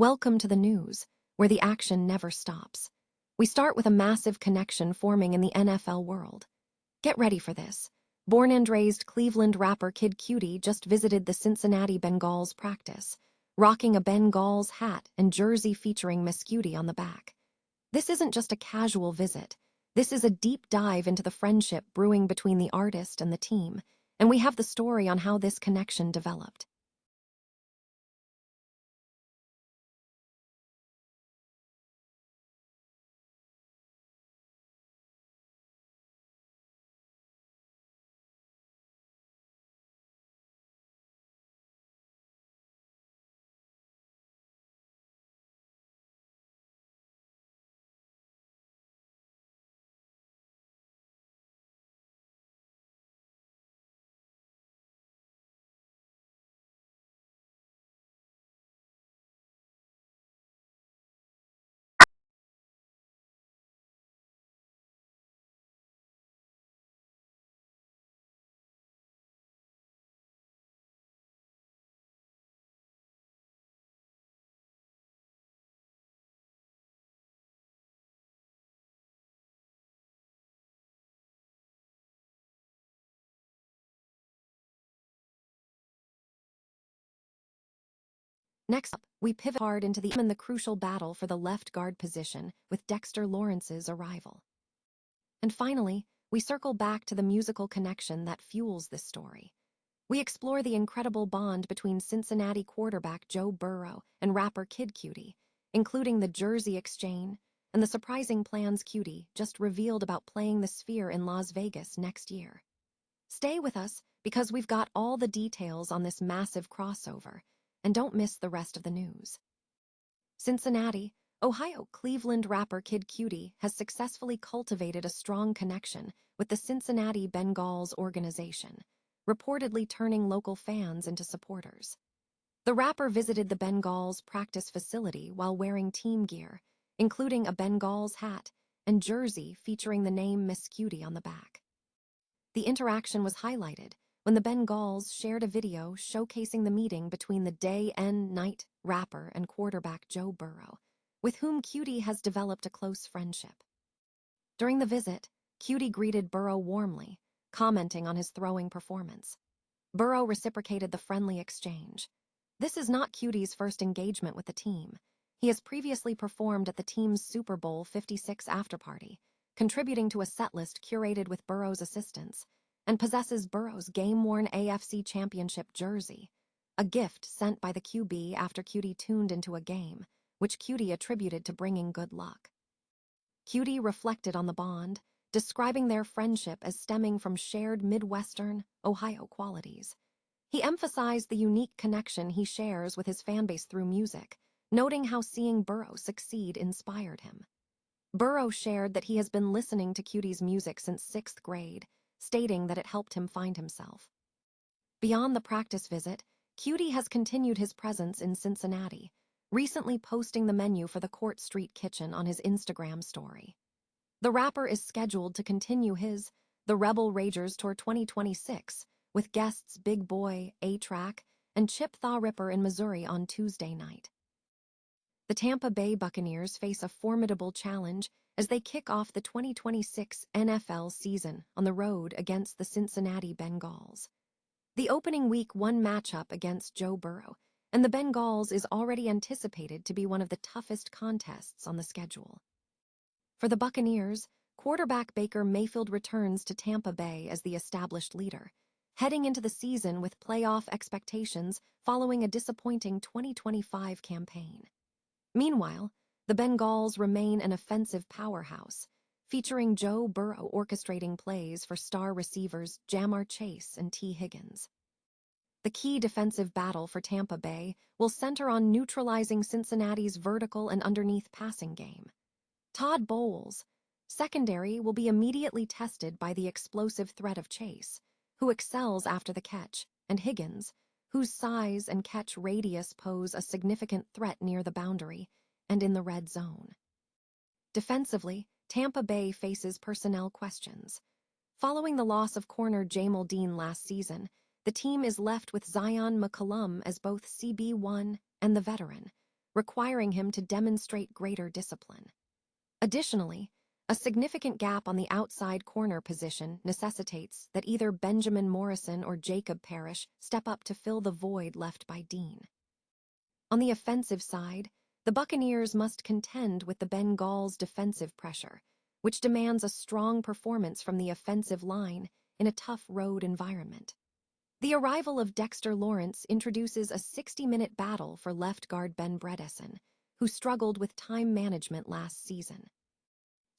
Welcome to the news, where the action never stops. We start with a massive connection forming in the NFL world. Get ready for this. Born and raised Cleveland rapper Kid Cudi just visited the Cincinnati Bengals practice, rocking a Bengals hat and jersey featuring Miss Cudi on the back. This isn't just a casual visit. This is a deep dive into the friendship brewing between the artist and the team, and we have the story on how this connection developed. Next up, we pivot hard into the crucial battle for the left guard position with Dexter Lawrence's arrival. And finally, we circle back to the musical connection that fuels this story. We explore the incredible bond between Cincinnati quarterback Joe Burrow and rapper Kid Cudi, including the jersey exchange and the surprising plans Cudi just revealed about playing the Sphere in Las Vegas next year. Stay with us because we've got all the details on this massive crossover, and don't miss the rest of the news. Cincinnati, Ohio Cleveland rapper Kid Cudi has successfully cultivated a strong connection with the Cincinnati Bengals organization, reportedly turning local fans into supporters. The rapper visited the Bengals practice facility while wearing team gear, including a Bengals hat and jersey featuring the name Miss Cudi on the back. The interaction was highlighted when the Bengals shared a video showcasing the meeting between the day and night rapper and quarterback Joe Burrow, with whom Cudi has developed a close friendship. During the visit, Cudi greeted Burrow warmly, commenting on his throwing performance. Burrow reciprocated the friendly exchange. This is not Cudi's first engagement with the team. He has previously performed at the team's Super Bowl 56 afterparty, contributing to a setlist curated with Burrow's assistance, and possesses Burrow's game-worn AFC Championship jersey, a gift sent by the QB after Cudi tuned into a game, which Cudi attributed to bringing good luck. Cudi reflected on the bond, describing their friendship as stemming from shared Midwestern, Ohio qualities. He emphasized the unique connection he shares with his fanbase through music, noting how seeing Burrow succeed inspired him. Burrow shared that he has been listening to Cudi's music since 6th grade, stating that it helped him find himself. Beyond the practice visit, Cudi has continued his presence in Cincinnati, recently posting the menu for the Court Street Kitchen on his Instagram story. The rapper is scheduled to continue his The Rebel Ragers Tour 2026 with guests Big Boy, A-Track, and Chip Thaw Ripper in Missouri on Tuesday night. The Tampa Bay Buccaneers face a formidable challenge as they kick off the 2026 NFL season on the road against the Cincinnati Bengals. The opening Week 1 matchup against Joe Burrow and the Bengals is already anticipated to be one of the toughest contests on the schedule. For the Buccaneers, quarterback Baker Mayfield returns to Tampa Bay as the established leader, heading into the season with playoff expectations following a disappointing 2025 campaign. Meanwhile, the Bengals remain an offensive powerhouse, featuring Joe Burrow orchestrating plays for star receivers Jamar Chase and T. Higgins. The key defensive battle for Tampa Bay will center on neutralizing Cincinnati's vertical and underneath passing game. Todd Bowles' secondary will be immediately tested by the explosive threat of Chase, who excels after the catch, and Higgins, whose size and catch radius pose a significant threat near the boundary and in the red zone. Defensively, Tampa Bay faces personnel questions. Following the loss of corner Jamel Dean last season, the team is left with Zion McCollum as both CB1 and the veteran, requiring him to demonstrate greater discipline. Additionally, a significant gap on the outside corner position necessitates that either Benjamin Morrison or Jacob Parrish step up to fill the void left by Dean. On the offensive side, the Buccaneers must contend with the Bengals' defensive pressure, which demands a strong performance from the offensive line in a tough road environment. The arrival of Dexter Lawrence introduces a 60-minute battle for left guard Ben Bredeson, who struggled with time management last season.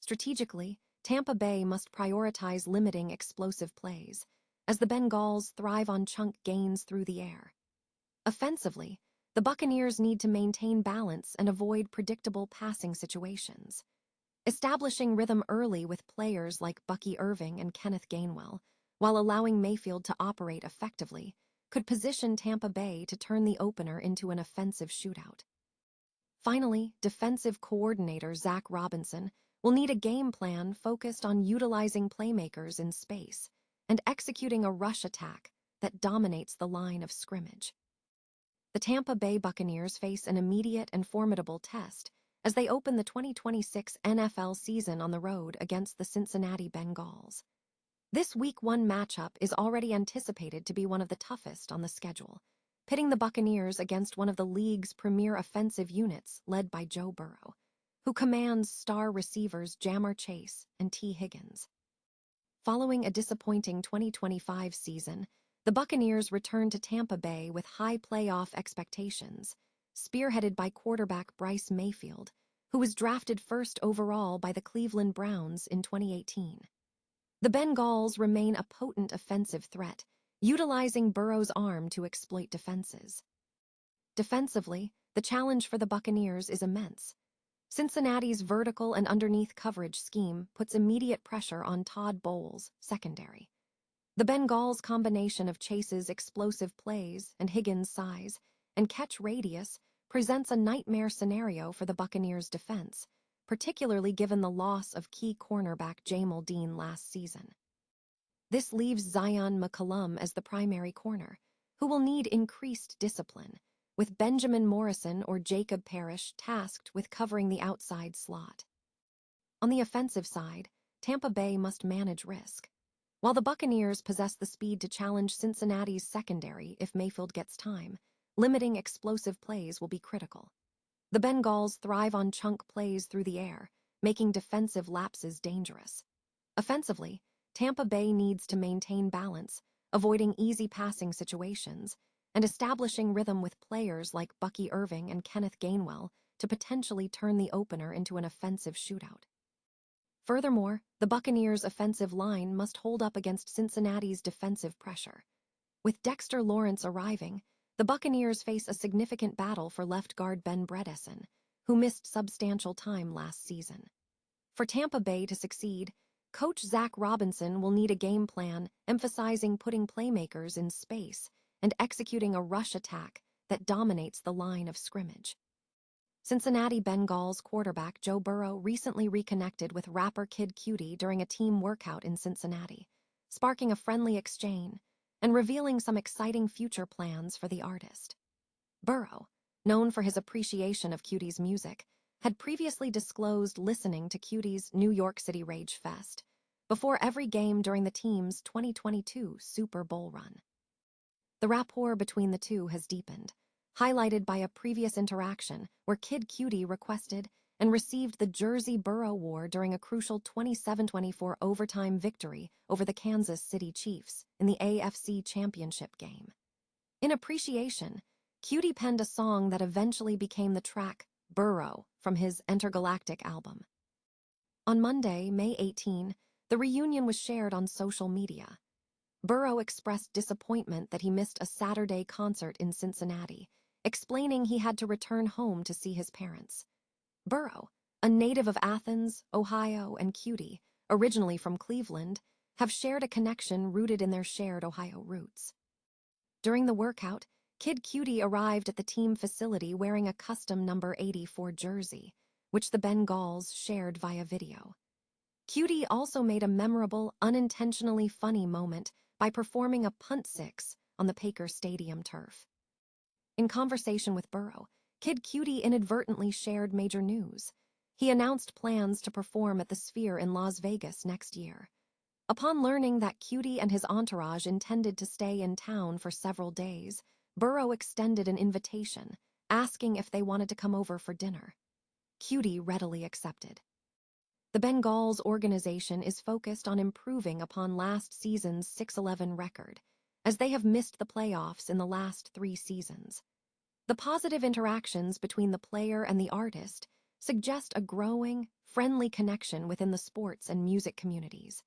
Strategically, Tampa Bay must prioritize limiting explosive plays, as the Bengals thrive on chunk gains through the air. Offensively, the Buccaneers need to maintain balance and avoid predictable passing situations. Establishing rhythm early with players like Bucky Irving and Kenneth Gainwell, while allowing Mayfield to operate effectively, could position Tampa Bay to turn the opener into an offensive shootout. Finally, defensive coordinator Zach Robinson will need a game plan focused on utilizing playmakers in space and executing a rush attack that dominates the line of scrimmage. The Tampa Bay Buccaneers face an immediate and formidable test as they open the 2026 NFL season on the road against the Cincinnati Bengals. This Week 1 matchup is already anticipated to be one of the toughest on the schedule, pitting the Buccaneers against one of the league's premier offensive units led by Joe Burrow, who commands star receivers Ja'Marr Chase and T. Higgins. Following a disappointing 2025 season, the Buccaneers return to Tampa Bay with high playoff expectations, spearheaded by quarterback Bryce Mayfield, who was drafted first overall by the Cleveland Browns in 2018. The Bengals remain a potent offensive threat, utilizing Burrow's arm to exploit defenses. Defensively, the challenge for the Buccaneers is immense. Cincinnati's vertical and underneath coverage scheme puts immediate pressure on Todd Bowles' secondary. The Bengals' combination of Chase's explosive plays and Higgins' size and catch radius presents a nightmare scenario for the Buccaneers' defense, particularly given the loss of key cornerback Jamel Dean last season. This leaves Zion McCollum as the primary corner, who will need increased discipline, with Benjamin Morrison or Jacob Parrish tasked with covering the outside slot. On the offensive side, Tampa Bay must manage risk. While the Buccaneers possess the speed to challenge Cincinnati's secondary if Mayfield gets time, limiting explosive plays will be critical. The Bengals thrive on chunk plays through the air, making defensive lapses dangerous. Offensively, Tampa Bay needs to maintain balance, avoiding easy passing situations, and establishing rhythm with players like Bucky Irving and Kenneth Gainwell to potentially turn the opener into an offensive shootout. Furthermore, the Buccaneers' offensive line must hold up against Cincinnati's defensive pressure. With Dexter Lawrence arriving, the Buccaneers face a significant battle for left guard Ben Bredeson, who missed substantial time last season. For Tampa Bay to succeed, Coach Zach Robinson will need a game plan emphasizing putting playmakers in space and executing a rush attack that dominates the line of scrimmage. Cincinnati Bengals quarterback Joe Burrow recently reconnected with rapper Kid Cudi during a team workout in Cincinnati, sparking a friendly exchange and revealing some exciting future plans for the artist. Burrow, known for his appreciation of Cudi's music, had previously disclosed listening to Cudi's New York City Rage Fest before every game during the team's 2022 Super Bowl run. The rapport between the two has deepened, highlighted by a previous interaction where Kid Cudi requested and received the jersey Burrow wore during a crucial 27-24 overtime victory over the Kansas City Chiefs in the AFC Championship game. In appreciation, Cudi penned a song that eventually became the track Burrow from his Intergalactic album. On Monday, May 18, the reunion was shared on social media. Burrow expressed disappointment that he missed a Saturday concert in Cincinnati, explaining he had to return home to see his parents. Burrow, a native of Athens, Ohio, and Cudi, originally from Cleveland, have shared a connection rooted in their shared Ohio roots. During the workout, Kid Cudi arrived at the team facility wearing a custom number 84 jersey, which the Bengals shared via video. Cudi also made a memorable, unintentionally funny moment by performing a punt six on the Packer Stadium turf. In conversation with Burrow, Kid Cudi inadvertently shared major news. He announced plans to perform at the Sphere in Las Vegas next year. Upon learning that Cudi and his entourage intended to stay in town for several days, Burrow extended an invitation, asking if they wanted to come over for dinner. Cudi readily accepted. The Bengals organization is focused on improving upon last season's 6-11 record, as they have missed the playoffs in the last 3 seasons. The positive interactions between the player and the artist suggest a growing, friendly connection within the sports and music communities.